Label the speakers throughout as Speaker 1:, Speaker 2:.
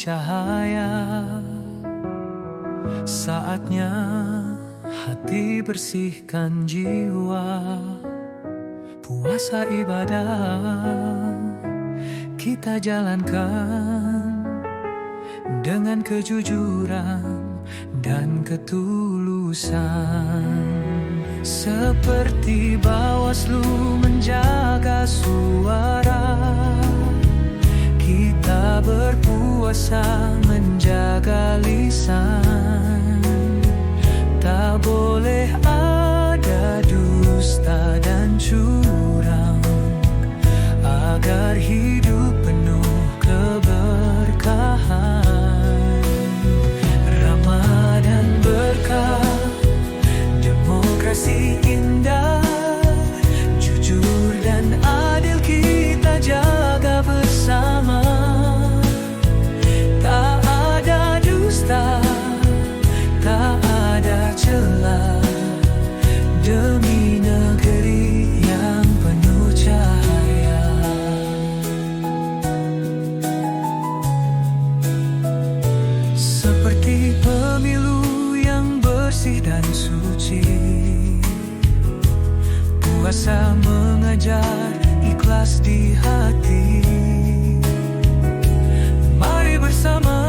Speaker 1: cahaya. Saatnya hati bersihkan jiwa, puasa ibadah kita jalankan dengan kejujuran dan ketulusan. Seperti Bawaslu menjaga suara, kita berpuasa menjaga lisan. Tak boleh ada dusta dan curang, agar hidup penuh keberkahan. Ramadan berkah, demokrasi indah, jujur dan adil kita jaga bersama. Tak ada dusta, tak ada celah, demi negeri yang penuh cahaya. Seperti pemilu yang bersih dan suci, puasa mengajar ikhlas di hati. Mari bersama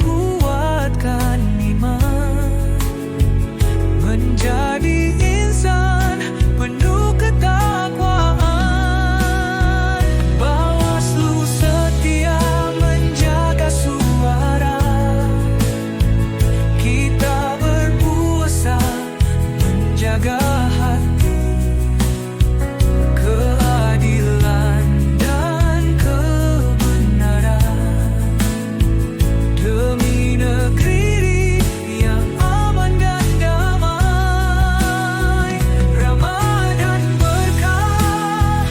Speaker 1: kuatkan iman, menjadi insan penuh ketakwaan. Bawaslu setia menjaga suara, kita berpuasa menjaga hati. Keadilan dan kebenaran, demi negeri yang aman dan damai. Ramadan berkah,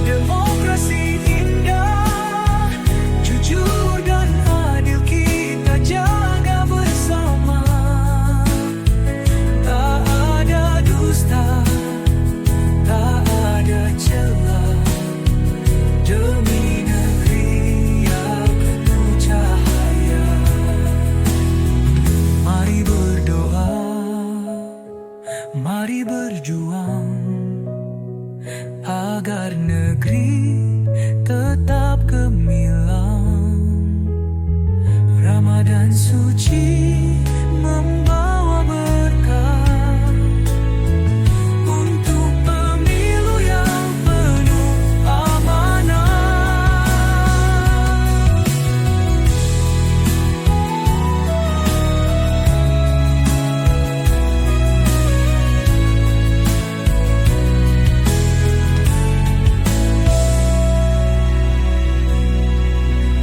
Speaker 1: demokrasi indah, jujur dan adil kita jaga bersama. Tak ada dusta, tak ada celah, demi negeri yang penuh cahaya. Mari berdoa, mari berjuang, agar negeri tetap gemilang. Ramadan suci membawa berkah untuk pemilu yang penuh amanah.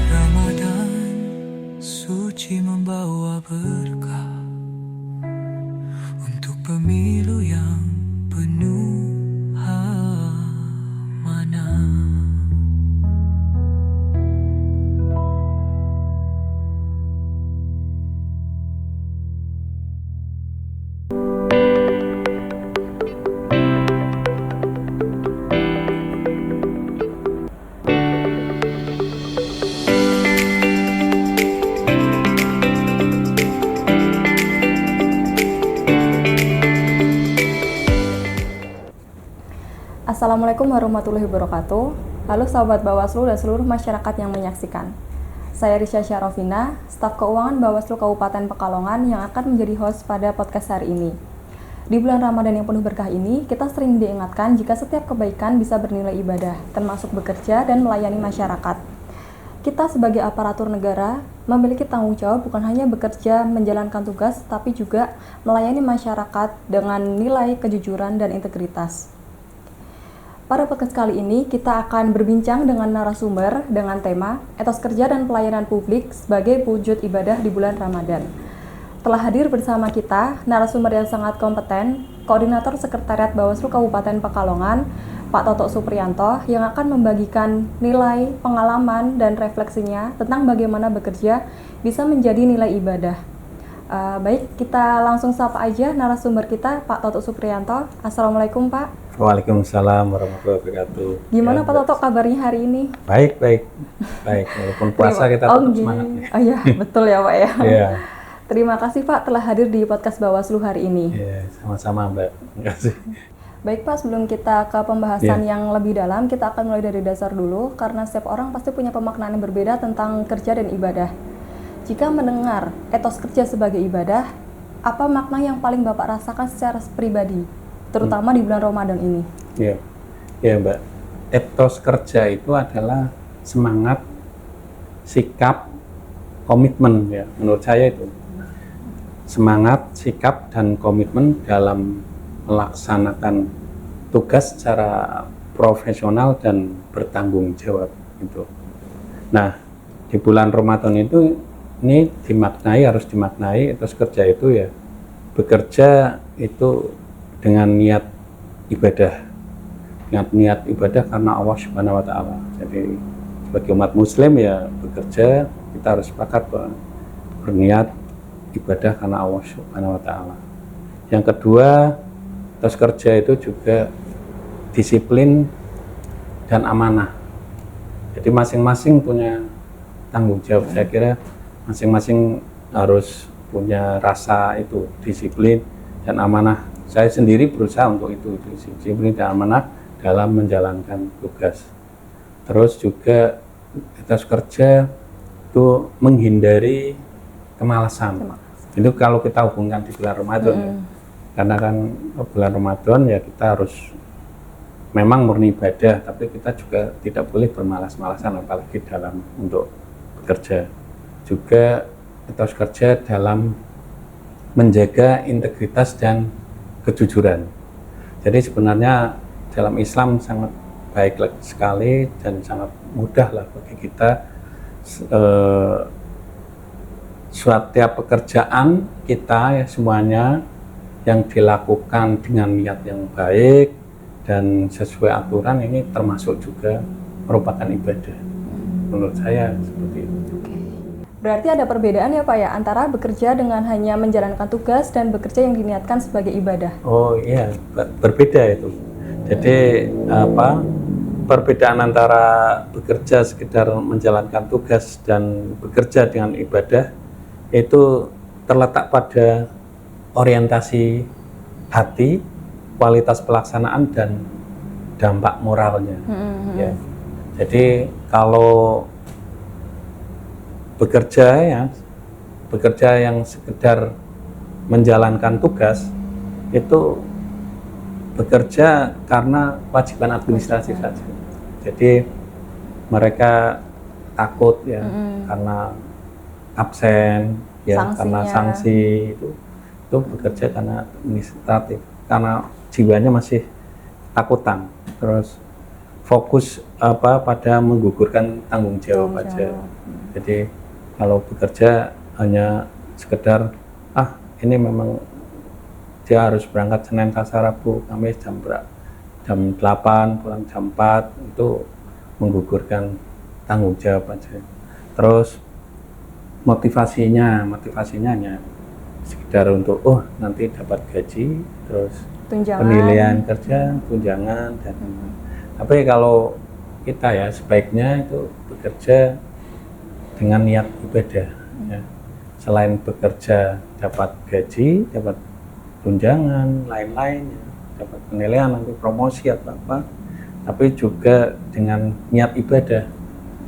Speaker 1: Ramadan suci membawa berkah untuk pemilu yang penuh amanah.
Speaker 2: Assalamualaikum warahmatullahi wabarakatuh. Halo sahabat Bawaslu dan seluruh masyarakat yang menyaksikan. Saya Risha Syarofina, staf keuangan Bawaslu Kabupaten Pekalongan yang akan menjadi host pada podcast hari ini. Di bulan Ramadan yang penuh berkah ini, kita sering diingatkan jika setiap kebaikan bisa bernilai ibadah, termasuk bekerja dan melayani masyarakat. Kita sebagai aparatur negara memiliki tanggung jawab bukan hanya bekerja menjalankan tugas, tapi juga melayani masyarakat dengan nilai kejujuran dan integritas. Pada podcast kali ini, kita akan berbincang dengan narasumber dengan tema Etos Kerja dan Pelayanan Publik sebagai wujud ibadah di bulan Ramadan. Telah hadir bersama kita narasumber yang sangat kompeten, Koordinator Sekretariat Bawaslu Kabupaten Pekalongan, Pak Toto Supriyanto, yang akan membagikan nilai, pengalaman, dan refleksinya tentang bagaimana bekerja bisa menjadi nilai ibadah. Baik, kita langsung sapa aja narasumber kita, Pak Toto Supriyanto. Assalamualaikum, Pak.
Speaker 3: Waalaikumsalam warahmatullahi wabarakatuh.
Speaker 2: Gimana
Speaker 3: Ya,
Speaker 2: Pak Toto kabarnya hari ini?
Speaker 3: baik, baik, baik. Walaupun puasa kita tetap
Speaker 2: nggih.
Speaker 3: semangat.
Speaker 2: Oh iya, betul ya Pak ya.
Speaker 3: Iya,
Speaker 2: Terima kasih Pak telah hadir di podcast Bawaslu hari ini.
Speaker 3: iya, sama-sama Mbak. Terima kasih.
Speaker 2: Baik Pak, sebelum kita ke pembahasan
Speaker 3: Iya.
Speaker 2: yang lebih dalam, kita akan mulai dari dasar dulu, karena setiap orang pasti punya pemaknaan yang berbeda tentang kerja dan ibadah. Jika mendengar etos kerja sebagai ibadah, apa makna yang paling Bapak rasakan secara pribadi, terutama di bulan Ramadan ini?
Speaker 3: Iya, iya Mbak. Etos kerja itu adalah semangat, sikap, komitmen ya. Menurut saya itu semangat, sikap, dan komitmen dalam melaksanakan tugas secara profesional dan bertanggung jawab itu. Nah, di bulan Ramadan itu ini harus dimaknai etos kerja itu ya bekerja itu dengan niat ibadah, niat ibadah karena Allah Subhanahu wa taala. Jadi sebagai umat muslim ya bekerja kita harus sepakat bahwa berniat ibadah karena Allah Subhanahu wa taala. Yang kedua, etos kerja itu juga disiplin dan amanah. Jadi masing-masing punya tanggung jawab. Saya kira masing-masing harus punya rasa itu disiplin dan amanah. Saya sendiri berusaha untuk itu disiplin dan amanah dalam menjalankan tugas. Terus juga etos kerja itu menghindari kemalasan. Itu kalau kita hubungkan di bulan Ramadan ya. Karena kan bulan Ramadan ya kita harus memang murni ibadah, tapi kita juga tidak boleh bermalas-malasan apalagi dalam untuk bekerja. Juga etos kerja dalam menjaga integritas dan kejujuran. Jadi sebenarnya dalam Islam sangat baik sekali dan sangat mudah lah bagi kita setiap pekerjaan kita ya semuanya yang dilakukan dengan niat yang baik dan sesuai aturan ini termasuk juga merupakan ibadah. Menurut saya seperti itu.
Speaker 2: Berarti ada perbedaan ya Pak ya antara bekerja dengan hanya menjalankan tugas dan bekerja yang diniatkan sebagai ibadah.
Speaker 3: Oh iya, berbeda itu. Jadi perbedaan antara bekerja sekedar menjalankan tugas dan bekerja dengan ibadah itu terletak pada orientasi hati, kualitas pelaksanaan dan dampak moralnya. Ya. Jadi kalau bekerja yang sekedar menjalankan tugas itu bekerja karena kewajiban administrasi saja. Jadi mereka takut ya karena absen ya, karena sanksi itu bekerja karena administratif, karena jiwanya masih takutan, terus fokus pada menggugurkan tanggung jawab aja. Jadi kalau bekerja hanya sekedar ini memang dia harus berangkat Senin Selasa Rabu Kamis jam 8 pulang jam 4, itu menggugurkan tanggung jawab aja. Terus motivasinya hanya sekedar untuk nanti dapat gaji, terus
Speaker 2: tunjangan,
Speaker 3: penilaian kerja, tunjangan dan tapi kalau kita ya sebaiknya itu bekerja dengan niat ibadah ya. Selain bekerja dapat gaji, dapat tunjangan, lain-lain ya, dapat penilaian nanti promosi atau apa, tapi juga dengan niat ibadah.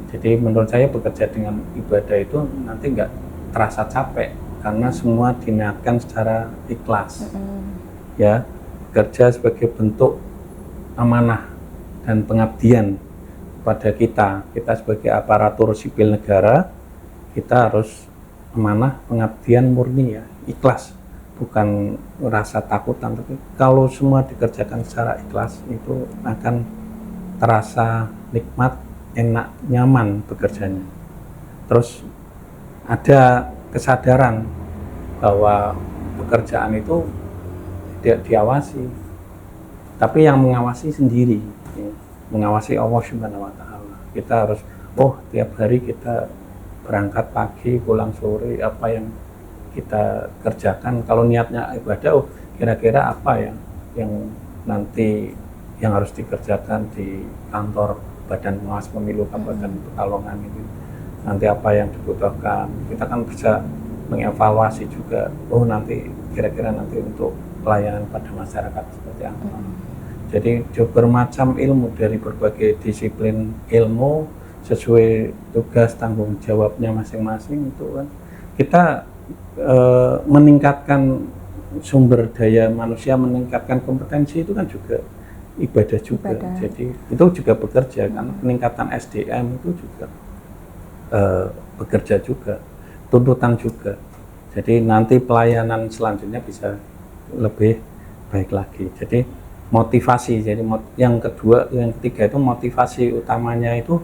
Speaker 3: Jadi menurut saya bekerja dengan ibadah itu nanti nggak terasa capek karena semua diniatkan secara ikhlas. Ya, bekerja sebagai bentuk amanah dan pengabdian kepada kita sebagai aparatur sipil negara, kita harus amanah pengabdian murni ya, ikhlas, bukan rasa takutan. Tapi kalau semua dikerjakan secara ikhlas itu akan terasa nikmat, enak, nyaman bekerjanya. Terus ada kesadaran bahwa pekerjaan itu tidak diawasi, tapi yang mengawasi sendiri, ya. Mengawasi Allah Subhanahu wa taala. Kita harus tiap hari kita berangkat pagi, pulang sore, apa yang kita kerjakan. Kalau niatnya ibadah, kira-kira apa yang nanti yang harus dikerjakan di kantor Badan Pengawas Pemilu Kabupaten Pekalongan ini, nanti apa yang dibutuhkan, kita kan bisa mengevaluasi juga, oh nanti kira-kira nanti untuk pelayanan pada masyarakat seperti apa. Jadi bermacam ilmu dari berbagai disiplin ilmu sesuai tugas tanggung jawabnya masing-masing itu kan kita meningkatkan sumber daya manusia, meningkatkan kompetensi itu kan juga ibadah juga. Jadi itu juga bekerja kan, peningkatan SDM itu juga bekerja juga, tuntutan juga. Jadi nanti pelayanan selanjutnya bisa lebih baik lagi. Jadi motivasi, jadi yang kedua, yang ketiga itu motivasi utamanya itu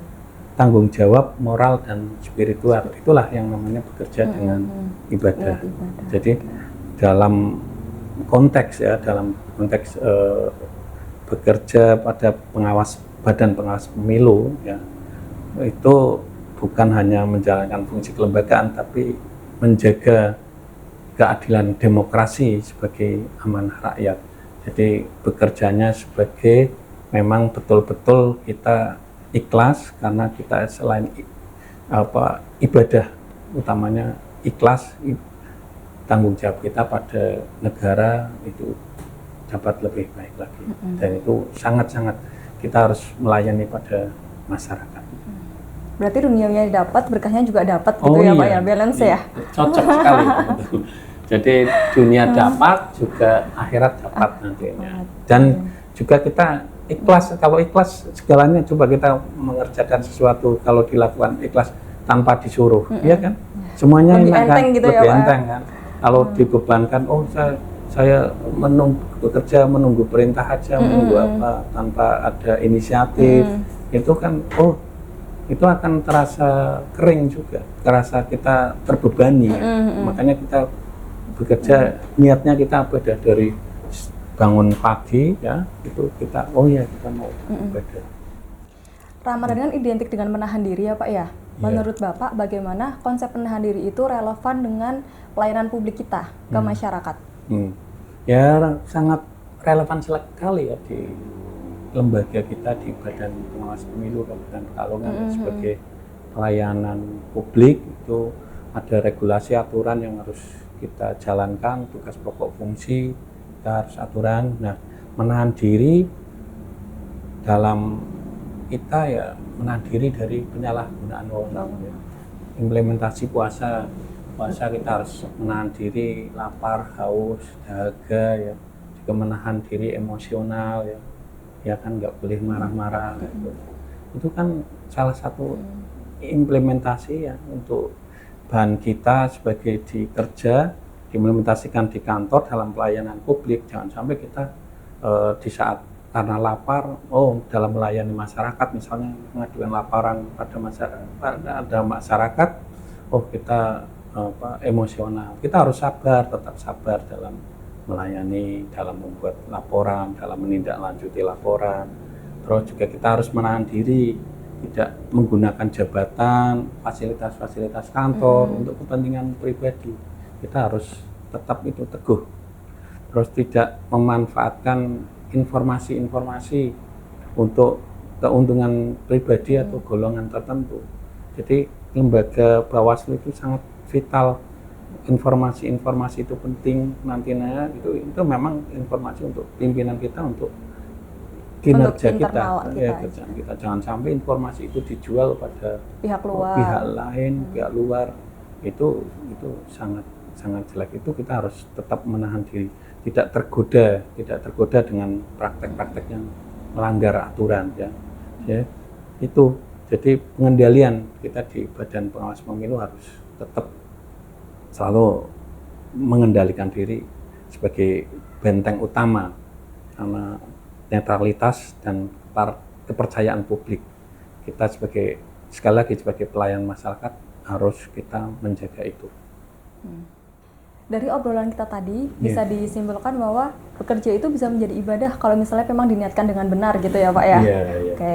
Speaker 3: tanggung jawab moral dan spiritual. Itulah yang namanya bekerja dengan ibadah. Jadi dalam konteks bekerja pada Badan Pengawas Pemilu ya, itu bukan hanya menjalankan fungsi kelembagaan tapi menjaga keadilan demokrasi sebagai amanah rakyat. Jadi bekerjanya sebagai memang betul-betul kita ikhlas karena kita selain ibadah utamanya ikhlas, tanggung jawab kita pada negara itu dapat lebih baik lagi. Dan itu sangat-sangat kita harus melayani pada masyarakat.
Speaker 2: Berarti dunianya dapat, berkahnya juga dapat gitu ya Pak ya, balance ya?
Speaker 3: Cocok sekali. Jadi dunia dapat, juga akhirat dapat nantinya. Dan juga kita ikhlas, kalau ikhlas segalanya, coba kita mengerjakan sesuatu kalau dilakukan ikhlas tanpa disuruh, ya kan? Semuanya
Speaker 2: lebih
Speaker 3: enak
Speaker 2: enteng
Speaker 3: kan?
Speaker 2: gitu
Speaker 3: Lebih
Speaker 2: ya Pak?
Speaker 3: Enteng kan? Kalau dibebankan, oh saya bekerja menunggu perintah aja, menunggu apa, tanpa ada inisiatif, itu kan, itu akan terasa kering juga, terasa kita terbebani. Makanya kita bekerja, niatnya kita ibadah dari bangun pagi ya, itu kita kita mau ibadah.
Speaker 2: Ramadan kan identik dengan menahan diri ya Pak ya. Menurut Bapak bagaimana konsep menahan diri itu relevan dengan pelayanan publik kita ke masyarakat?
Speaker 3: Ya sangat relevan sekali ya di lembaga kita di Badan Pengawas Pemilu Kabupaten Pekalongan sebagai pelayanan publik itu ada regulasi aturan yang harus kita jalankan, tugas pokok fungsi kita harus aturan. Nah, menahan diri dalam kita ya menahan diri dari penyalahgunaan wewenang. Ya. Implementasi puasa kita harus menahan diri lapar, haus, dahaga ya, juga menahan diri emosional ya kan nggak boleh marah-marah gitu. Itu kan salah satu implementasi ya untuk bahan kita sebagai di kerja, diimplementasikan di kantor dalam pelayanan publik. Jangan sampai kita di saat karena lapar, dalam melayani masyarakat misalnya mengadukan laparan pada masyarakat, kita emosional. Kita harus sabar, tetap sabar dalam melayani, dalam membuat laporan, dalam menindaklanjuti laporan. Terus juga kita harus menahan diri, tidak menggunakan jabatan, fasilitas-fasilitas kantor untuk kepentingan pribadi. Kita harus tetap itu teguh. Terus tidak memanfaatkan informasi-informasi untuk keuntungan pribadi atau golongan tertentu. Jadi lembaga Bawaslu itu sangat vital. Informasi-informasi itu penting nantinya, itu memang informasi untuk pimpinan kita, untuk kinerja kita, kerjaan kita. Jangan sampai informasi itu dijual pada pihak lain, pihak luar. Itu sangat jelek. Itu kita harus tetap menahan diri, tidak tergoda dengan praktek-praktek yang melanggar aturan ya. Itu jadi pengendalian kita di Badan Pengawas Pemilu harus tetap selalu mengendalikan diri sebagai benteng utama karena netralitas dan kepercayaan publik. Kita sekali lagi sebagai pelayan masyarakat harus kita menjaga itu.
Speaker 2: Dari obrolan kita tadi bisa disimpulkan bahwa bekerja itu bisa menjadi ibadah kalau misalnya memang diniatkan dengan benar gitu ya Pak ya. Oke.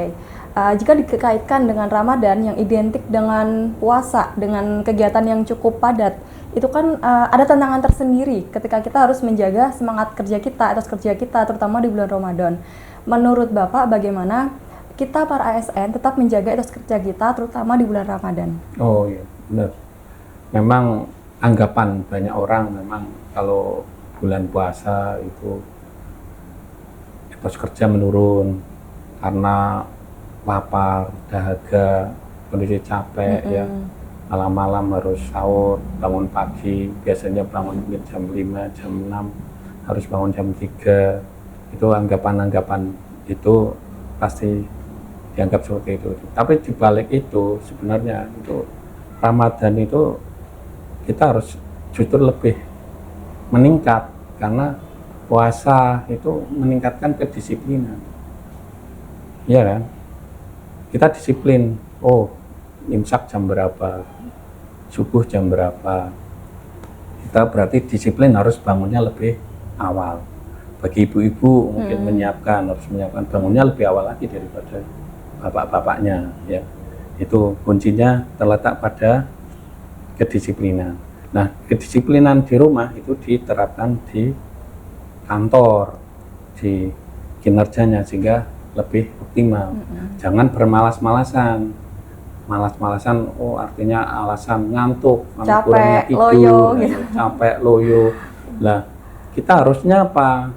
Speaker 2: Jika dikaitkan dengan Ramadan yang identik dengan puasa, dengan kegiatan yang cukup padat, itu kan ada tantangan tersendiri ketika kita harus menjaga semangat kerja kita, etos kerja kita, terutama di bulan Ramadan. menurut Bapak bagaimana kita para ASN tetap menjaga etos kerja kita terutama di bulan Ramadan?
Speaker 3: Oh iya, benar. Memang anggapan banyak orang memang kalau bulan puasa itu etos kerja menurun karena lapar, dahaga, kondisi capek ya. Malam-malam harus sahur, bangun pagi, biasanya bangun jam 5, jam 6, harus bangun jam 3. Itu anggapan-anggapan itu pasti dianggap seperti itu. Tapi dibalik itu sebenarnya itu Ramadan itu kita harus justru lebih meningkat karena puasa itu meningkatkan kedisiplinan. Iya kan? Kita disiplin. Oh, imsak jam berapa? Subuh jam berapa? Kita berarti disiplin harus bangunnya lebih awal. Bagi ibu-ibu mungkin harus menyiapkan bangunnya lebih awal lagi daripada bapak-bapaknya ya. Itu kuncinya terletak pada kedisiplinan. Nah, kedisiplinan di rumah itu diterapkan di kantor, di kinerjanya sehingga lebih optimal. Jangan bermalas-malasan. Malas-malasan, oh artinya alasan ngantuk, kurangnya tidur,
Speaker 2: loyo, gitu.
Speaker 3: capek, loyo. Lah, kita harusnya apa?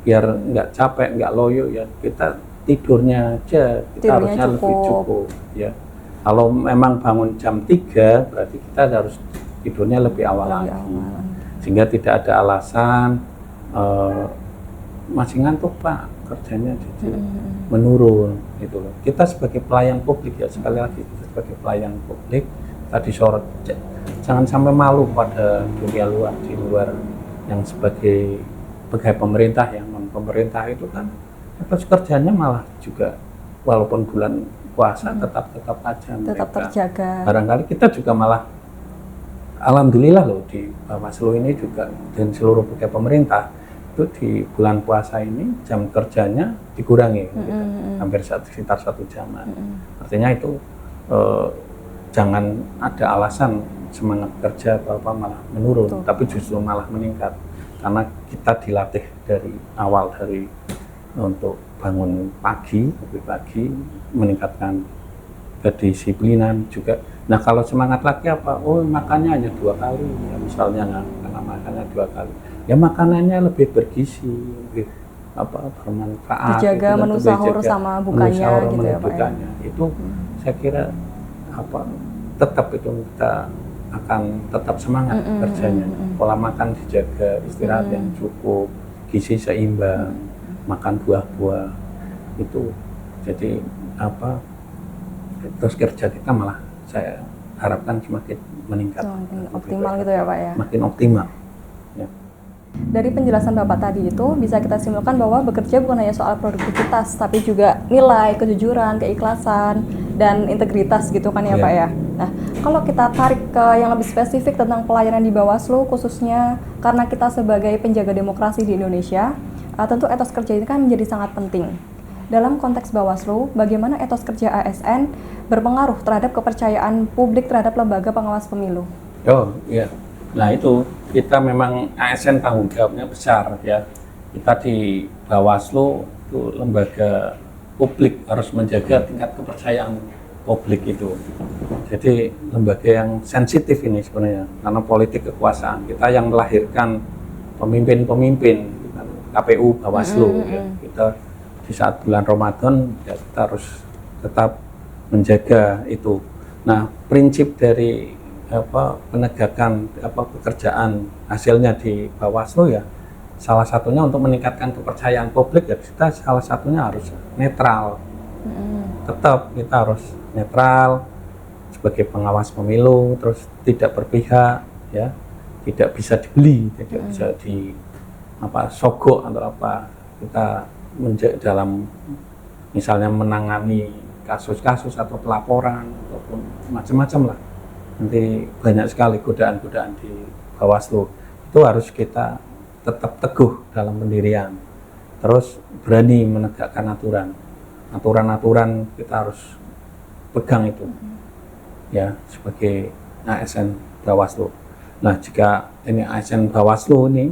Speaker 3: Biar nggak capek, nggak loyo ya kita tidurnya aja, kita harusnya lebih cukup ya. Kalau memang bangun jam 3, berarti kita harus tidurnya lebih awal lagi. Sehingga tidak ada alasan masih ngantuk Pak, kerjanya jadi menurun gitu loh. Kita sebagai pelayan publik ya, sekali lagi kita sebagai pelayan publik kita disorot, jangan sampai malu pada dunia luar, di luar yang sebagai pegawai pemerintah yang pemerintah itu kan terus kerjanya malah juga walaupun bulan puasa tetap aja
Speaker 2: tetap terjaga.
Speaker 3: Barangkali kita juga malah alhamdulillah loh di Bawaslu ini juga dan seluruh pegawai pemerintah itu di bulan puasa ini jam kerjanya dikurangi gitu. Hampir sekitar 1 jaman. Artinya itu jangan ada alasan semangat kerja apa malah menurun. Betul. Tapi justru malah meningkat karena kita dilatih dari awal untuk bangun pagi, lebih pagi, meningkatkan kedisiplinan juga. Nah kalau semangat lagi apa? Oh makannya hanya 2 kali, ya, misalnya karena makannya 2 kali. Ya makanannya lebih bergizi, lebih bermanfaat.
Speaker 2: Dijaga menu sahur sama bukanya gitu ya Pak ya.
Speaker 3: Itu saya kira tetap itu kita akan tetap semangat kerjanya. Pola makan dijaga, istirahat yang cukup, gizi seimbang, makan buah-buah itu jadi terus kerja kita malah saya harapkan semakin meningkat.
Speaker 2: Makin optimal gitu ya Pak ya.
Speaker 3: Makin optimal. Ya.
Speaker 2: Dari penjelasan Bapak tadi itu bisa kita simpulkan bahwa bekerja bukan hanya soal produktivitas tapi juga nilai, kejujuran, keikhlasan, dan integritas gitu kan ya Pak ya. Nah, kalau kita tarik ke yang lebih spesifik tentang pelayanan di Bawaslu khususnya karena kita sebagai penjaga demokrasi di Indonesia, tentu etos kerja ini kan menjadi sangat penting. Dalam konteks Bawaslu, bagaimana etos kerja ASN berpengaruh terhadap kepercayaan publik terhadap lembaga pengawas pemilu?
Speaker 3: Oh iya. Nah itu kita memang ASN tanggung jawabnya besar ya. Kita di Bawaslu itu lembaga publik harus menjaga tingkat kepercayaan publik itu. Jadi lembaga yang sensitif ini sebenarnya karena politik kekuasaan. Kita yang melahirkan pemimpin-pemimpin KPU Bawaslu ya. Kita di saat bulan Ramadan ya kita harus tetap menjaga itu. Nah prinsip dari penegakan pekerjaan hasilnya di Bawaslu ya salah satunya untuk meningkatkan kepercayaan publik ya kita salah satunya harus netral. Tetap kita harus netral sebagai pengawas pemilu, terus tidak berpihak ya, tidak bisa dibeli, tidak bisa di sogok atau kita dalam misalnya menangani kasus-kasus atau pelaporan ataupun macam-macam lah. Nanti banyak sekali godaan-godaan di Bawaslu. Itu harus kita tetap teguh dalam pendirian. Terus berani menegakkan aturan. Aturan-aturan kita harus pegang itu. Ya, sebagai ASN Bawaslu. Nah, jika ini ASN Bawaslu ini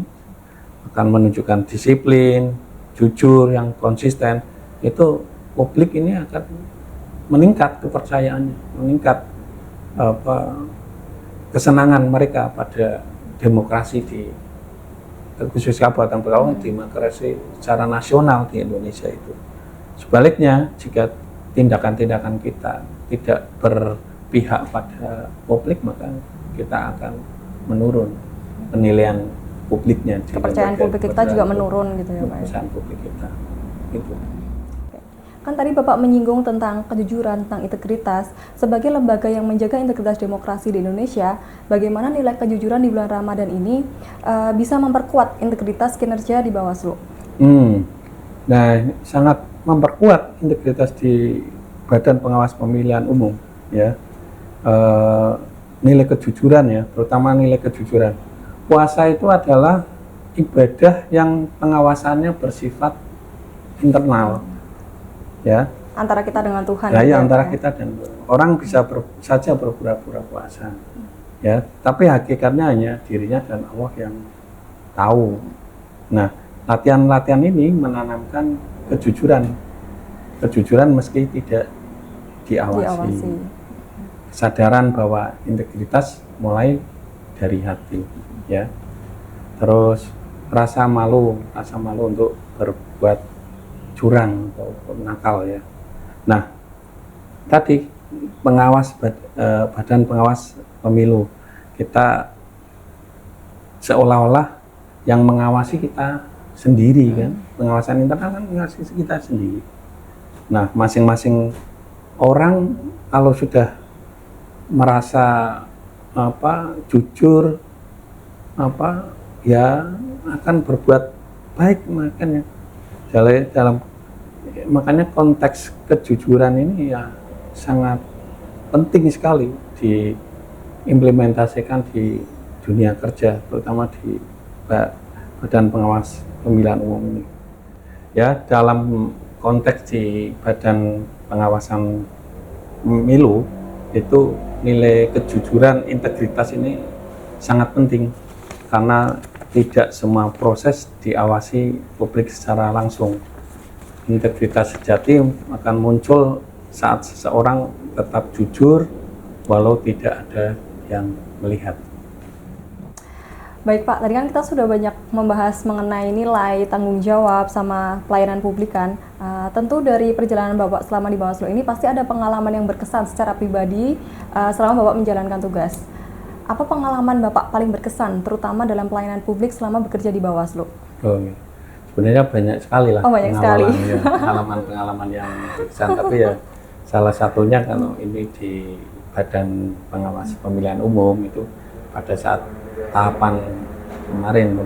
Speaker 3: akan menunjukkan disiplin, jujur, yang konsisten, itu publik ini akan meningkat kepercayaannya, meningkat kesenangan mereka pada demokrasi khusus Kabupaten Pekalongan, demokrasi secara nasional di Indonesia itu. Sebaliknya, jika tindakan-tindakan kita tidak berpihak pada publik, maka kita akan menurun penilaian publiknya.
Speaker 2: Kepercayaan publik kita juga menurun gitu ya Pak.
Speaker 3: Kepercayaan publik kita. Gitu.
Speaker 2: Kan tadi Bapak menyinggung tentang kejujuran, tentang integritas. Sebagai lembaga yang menjaga integritas demokrasi di Indonesia, bagaimana nilai kejujuran di bulan Ramadan ini bisa memperkuat integritas kinerja di Bawaslu?
Speaker 3: Nah, sangat memperkuat integritas di Badan Pengawas Pemilihan Umum, ya. Nilai kejujuran ya, terutama nilai kejujuran. Puasa itu adalah ibadah yang pengawasannya bersifat internal. Ya,
Speaker 2: antara kita dengan Tuhan.
Speaker 3: Ya, antara kita dan orang bisa saja berpura-pura puasa, ya. Tapi hakikatnya hanya dirinya dan Allah yang tahu. Nah, latihan-latihan ini menanamkan kejujuran meski tidak diawasi. Kesadaran bahwa integritas mulai dari hati, ya. Terus rasa malu untuk berbuat curang atau nakal, ya. Nah, tadi Badan Pengawas Pemilu, kita seolah-olah yang mengawasi kita sendiri kan, pengawasan internal kan mengawasi kita sendiri. Nah, masing-masing orang kalau sudah merasa jujur ya akan berbuat baik, makanya konteks kejujuran ini ya sangat penting sekali diimplementasikan di dunia kerja, terutama di Badan Pengawas Pemilihan Umum ini. Ya, dalam konteks di Badan Pengawasan Pemilu itu nilai kejujuran, integritas ini sangat penting karena tidak semua proses diawasi publik secara langsung. Integritas sejati akan muncul saat seseorang tetap jujur walau tidak ada yang melihat.
Speaker 2: Baik Pak, tadi kan kita sudah banyak membahas mengenai nilai, tanggung jawab, sama pelayanan publik kan. Tentu dari perjalanan Bapak selama di Bawaslu ini pasti ada pengalaman yang berkesan secara pribadi selama Bapak menjalankan tugas. Apa pengalaman Bapak paling berkesan, terutama dalam pelayanan publik selama bekerja di Bawaslu?
Speaker 3: Iya. Sebenarnya banyak sekali lah pengalaman yang berkesan, tapi ya salah satunya kalau ini di Badan Pengawas Pemilihan Umum itu pada saat tahapan kemarin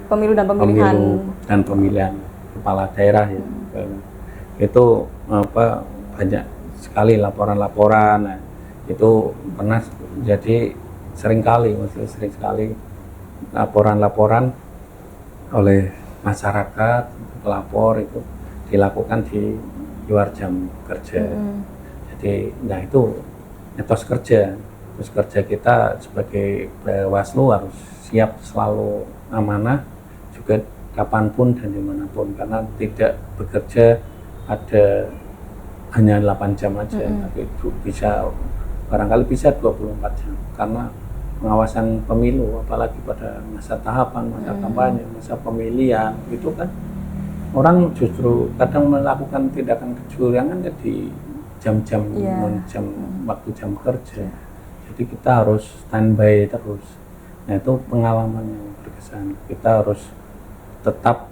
Speaker 2: pemilu dan pemilihan
Speaker 3: kepala daerah ya. Itu banyak sekali laporan-laporan. Nah, itu pernah jadi sering sekali laporan-laporan oleh masyarakat, pelapor itu dilakukan di luar jam kerja. Jadi, nah itu etos kerja kita sebagai Bawaslu harus siap selalu amanah juga kapanpun dan dimanapun, karena tidak bekerja hanya 8 jam aja, tapi barangkali bisa 24 jam karena pengawasan pemilu, apalagi pada masa tahapan, masa kampanye, masa pemilihan itu kan orang justru kadang melakukan tindakan kecurangan di jam-jam waktu jam kerja. Jadi kita harus standby terus. Nah, itu pengalaman yang berkesan. Kita harus tetap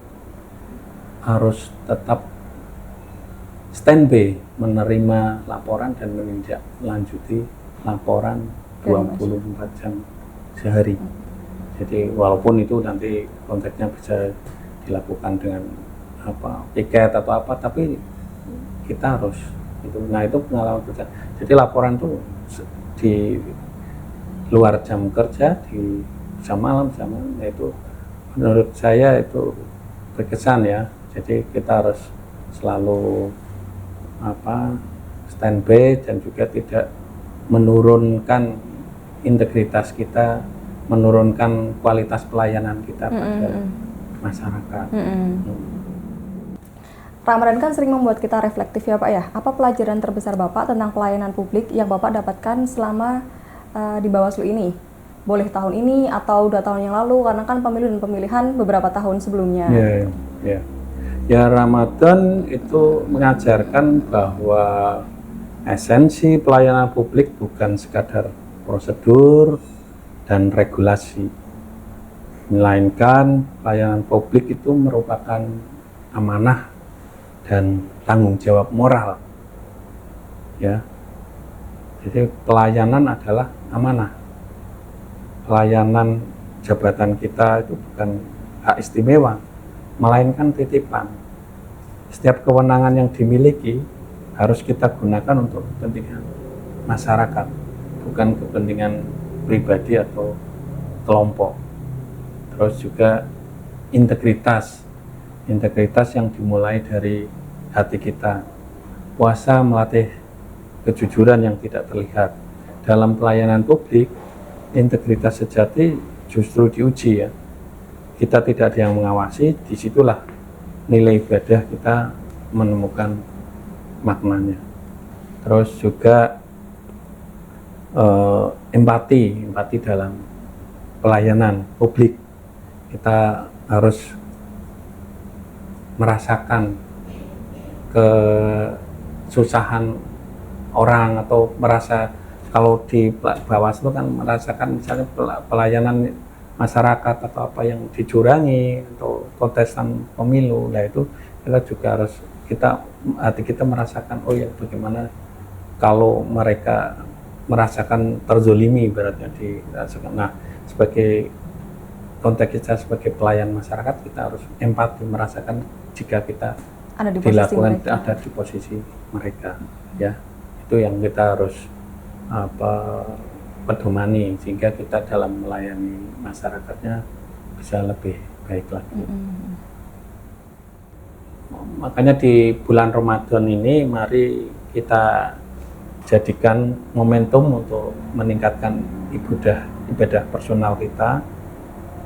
Speaker 3: standby menerima laporan dan menindaklanjuti laporan 24 jam sehari. Jadi walaupun itu nanti konteksnya bisa dilakukan dengan piket atau apa, tapi kita harus itu. Nah, itu pengalaman kerja. Jadi laporan itu di luar jam kerja, di jam malam, itu menurut saya itu berkesan ya. Jadi kita harus selalu standby dan juga tidak menurunkan integritas kita, menurunkan kualitas pelayanan kita pada masyarakat.
Speaker 2: Ramadan kan sering membuat kita reflektif ya Pak ya. Apa pelajaran terbesar Bapak tentang pelayanan publik yang Bapak dapatkan selama di Bawaslu ini? Boleh tahun ini atau 2 tahun yang lalu, karena kan pemilu dan pemilihan beberapa tahun sebelumnya.
Speaker 3: Ya, Ramadan itu mengajarkan bahwa esensi pelayanan publik bukan sekadar prosedur dan regulasi, melainkan pelayanan publik itu merupakan amanah dan tanggung jawab moral. Ya. Jadi pelayanan adalah amanah. Pelayanan jabatan kita itu bukan hak istimewa, melainkan titipan. Setiap kewenangan yang dimiliki harus kita gunakan untuk kepentingan masyarakat, bukan kepentingan pribadi atau kelompok. Terus juga integritas yang dimulai dari hati kita. Puasa melatih kejujuran yang tidak terlihat. Dalam pelayanan publik, integritas sejati justru diuji ya. Kita tidak ada yang mengawasi, disitulah nilai ibadah kita menemukan maknanya. Terus juga empati dalam pelayanan publik. Kita harus merasakan kesusahan orang, atau merasa, kalau di Bawaslu kan merasakan misalnya pelayanan masyarakat atau apa yang dicurangi atau kontestan pemilu. Nah itu kita juga harus, hati kita merasakan, oh ya bagaimana kalau mereka merasakan terzolimi, ibaratnya dirasakan. Nah, sebagai konteks kita sebagai pelayan masyarakat, kita harus empati, merasakan jika kita ada di posisi mereka, ya. Itu yang kita harus pedomani, sehingga kita dalam melayani masyarakatnya bisa lebih baik lagi. Makanya di bulan Ramadan ini mari kita jadikan momentum untuk meningkatkan ibadah personal kita,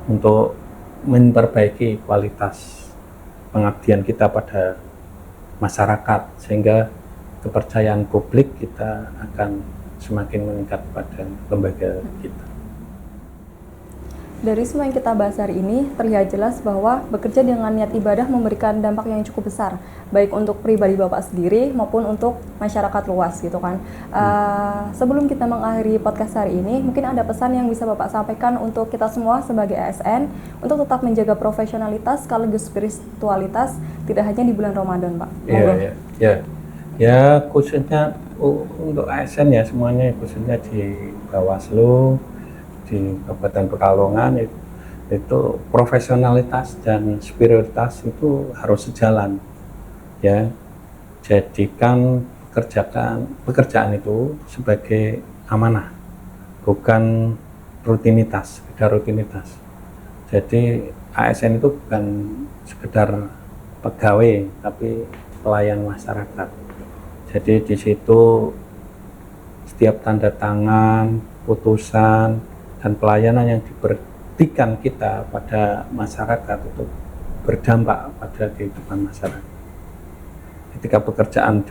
Speaker 3: untuk memperbaiki kualitas pengabdian kita pada masyarakat, sehingga kepercayaan publik kita akan semakin meningkat pada lembaga kita.
Speaker 2: Dari semua yang kita bahas hari ini, terlihat jelas bahwa bekerja dengan niat ibadah memberikan dampak yang cukup besar, baik untuk pribadi Bapak sendiri maupun untuk masyarakat luas gitu kan. Sebelum kita mengakhiri podcast hari ini, mungkin ada pesan yang bisa Bapak sampaikan untuk kita semua sebagai ASN untuk tetap menjaga profesionalitas sekaligus spiritualitas, tidak hanya di bulan Ramadan, Pak.
Speaker 3: Ya, khususnya untuk ASN ya, semuanya, khususnya di Bawaslu, di Kabupaten Pekalongan, itu profesionalitas dan spiritualitas itu harus sejalan, ya. Jadikan pekerjaan itu sebagai amanah, bukan rutinitas. Jadi ASN itu bukan sekedar pegawai, tapi pelayan masyarakat. Jadi di situ setiap tanda tangan, putusan, dan pelayanan yang diberikan kita pada masyarakat itu berdampak pada kehidupan masyarakat. Ketika pekerjaan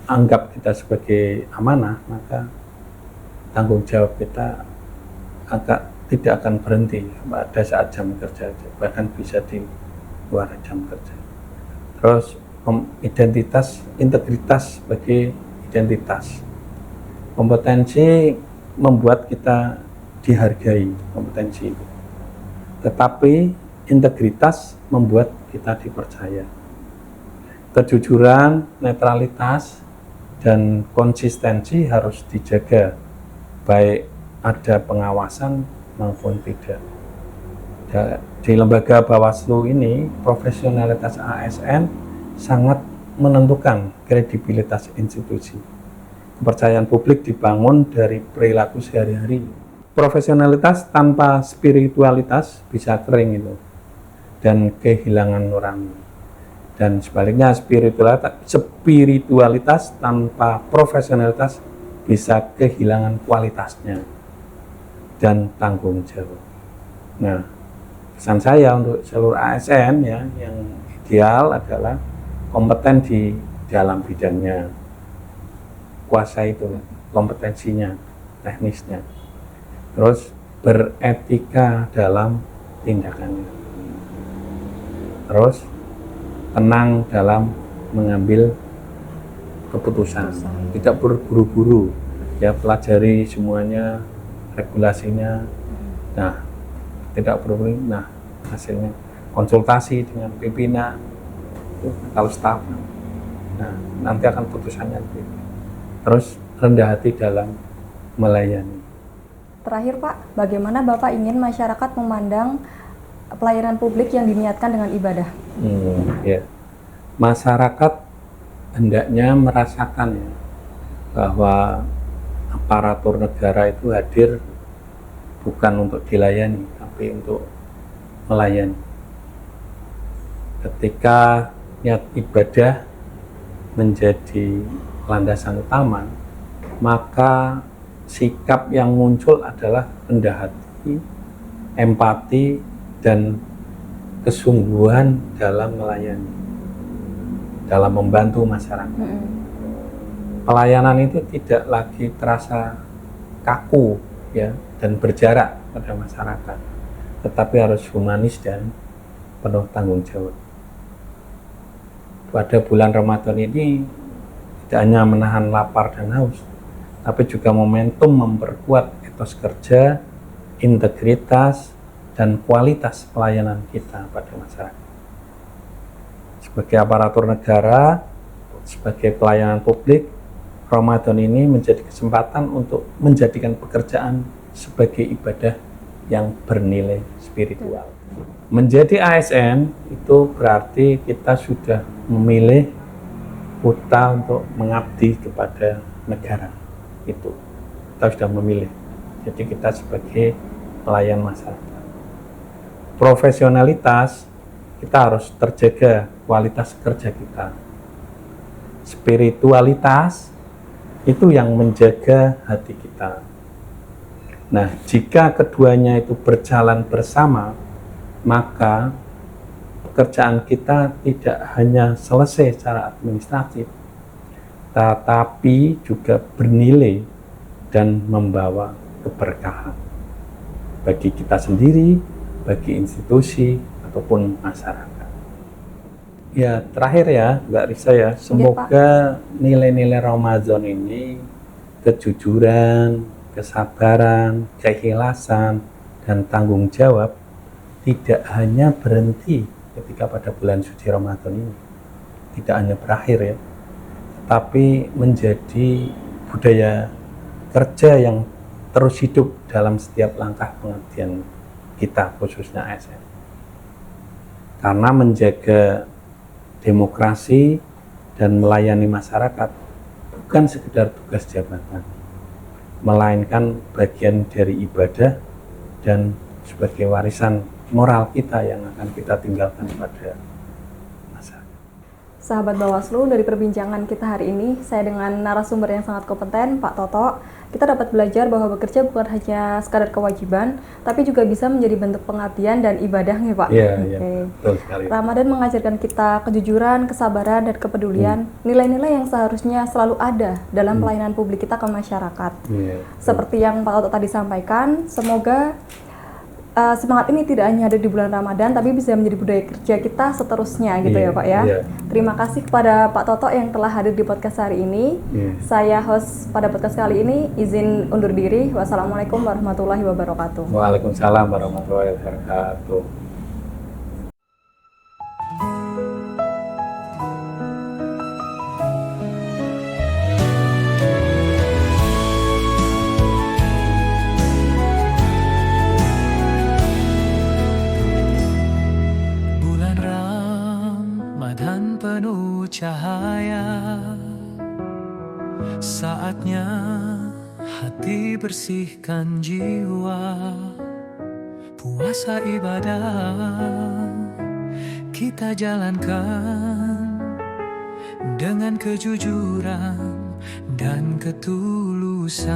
Speaker 3: anggap kita sebagai amanah, maka tanggung jawab kita tidak akan berhenti pada saat jam kerja, bahkan bisa di luar jam kerja. Terus integritas sebagai identitas, kompetensi membuat kita dihargai, kompetensi itu. Tetapi integritas membuat kita dipercaya. Kejujuran, netralitas, dan konsistensi harus dijaga, baik ada pengawasan maupun tidak. Di lembaga Bawaslu ini, profesionalitas ASN sangat menentukan kredibilitas institusi. Kepercayaan publik dibangun dari perilaku sehari-hari. Profesionalitas tanpa spiritualitas bisa kering itu, dan kehilangan nurani. Dan sebaliknya, spiritualitas tanpa profesionalitas bisa kehilangan kualitasnya dan tanggung jawab. Nah, pesan saya untuk seluruh ASN ya, yang ideal adalah kompeten di dalam bidangnya, kuasai itu kompetensinya, teknisnya, terus beretika dalam tindakannya, terus tenang dalam mengambil keputusan, tidak berburu-buru, ya pelajari semuanya, regulasinya, nah tidak berburu, nah hasilnya konsultasi dengan pimpinan, kalau staf, nah nanti akan putusannya begitu. Terus rendah hati dalam melayani.
Speaker 2: Terakhir Pak, bagaimana Bapak ingin masyarakat memandang pelayanan publik yang diniatkan dengan ibadah?
Speaker 3: Ya. Masyarakat hendaknya merasakan ya, bahwa aparatur negara itu hadir bukan untuk dilayani, tapi untuk melayani. Ketika niat ibadah menjadi landasan utama, maka sikap yang muncul adalah rendah hati, empati, dan kesungguhan dalam melayani, dalam membantu masyarakat. Pelayanan itu tidak lagi terasa kaku ya dan berjarak pada masyarakat, tetapi harus humanis dan penuh tanggung jawab. Pada bulan Ramadan ini tidak hanya menahan lapar dan haus, tapi juga momentum memperkuat etos kerja, integritas, dan kualitas pelayanan kita pada masyarakat. Sebagai aparatur negara, sebagai pelayanan publik, Ramadan ini menjadi kesempatan untuk menjadikan pekerjaan sebagai ibadah yang bernilai spiritual. Menjadi ASN itu berarti kita sudah memilih kota untuk mengabdi kepada negara. Itu kita sudah memilih. Jadi kita sebagai pelayan masyarakat. Profesionalitas kita harus terjaga kualitas kerja kita. Spiritualitas itu yang menjaga hati kita. Nah, jika keduanya itu berjalan bersama, maka pekerjaan kita tidak hanya selesai secara administratif, tetapi juga bernilai dan membawa keberkahan bagi kita sendiri, bagi institusi, ataupun masyarakat. Ya, terakhir ya, Mbak Risa ya, semoga nilai-nilai Ramadan ini, kejujuran, kesabaran, keikhlasan, dan tanggung jawab tidak hanya berhenti ketika pada bulan suci Ramadan ini, tidak hanya berakhir ya, tapi menjadi budaya kerja yang terus hidup dalam setiap langkah pengabdian kita, khususnya ASN. Karena menjaga demokrasi dan melayani masyarakat bukan sekedar tugas jabatan, melainkan bagian dari ibadah dan sebagai warisan moral kita yang akan kita tinggalkan pada masyarakat.
Speaker 2: Sahabat Bawaslu, dari perbincangan kita hari ini, saya dengan narasumber yang sangat kompeten, Pak Toto, kita dapat belajar bahwa bekerja bukan hanya sekadar kewajiban, tapi juga bisa menjadi bentuk pengabdian dan ibadah nih Pak.
Speaker 3: Iya, betul sekali.
Speaker 2: Ramadan mengajarkan kita kejujuran, kesabaran, dan kepedulian, nilai-nilai yang seharusnya selalu ada dalam pelayanan publik kita ke masyarakat. Seperti yang Pak Toto tadi sampaikan, semoga semangat ini tidak hanya ada di bulan Ramadan, tapi bisa menjadi budaya kerja kita seterusnya gitu ya Pak ya. Terima kasih kepada Pak Toto yang telah hadir di podcast hari ini. Saya host pada podcast kali ini, izin undur diri. Wassalamualaikum warahmatullahi wabarakatuh.
Speaker 3: Waalaikumsalam warahmatullahi wabarakatuh.
Speaker 1: Penuh cahaya, saatnya hati bersihkan jiwa. Puasa ibadah kita jalankan dengan kejujuran dan ketulusan.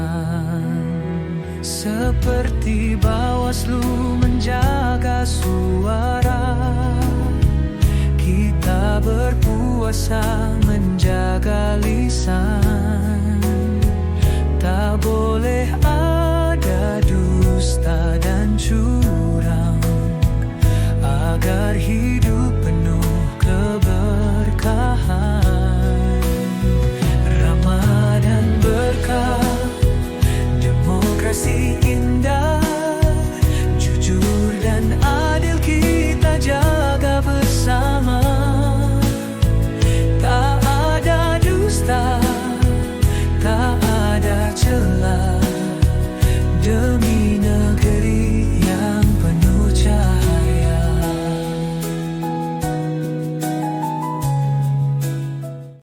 Speaker 1: Seperti Bawaslu menjaga suara kita, kita berpuasa menjaga lisan.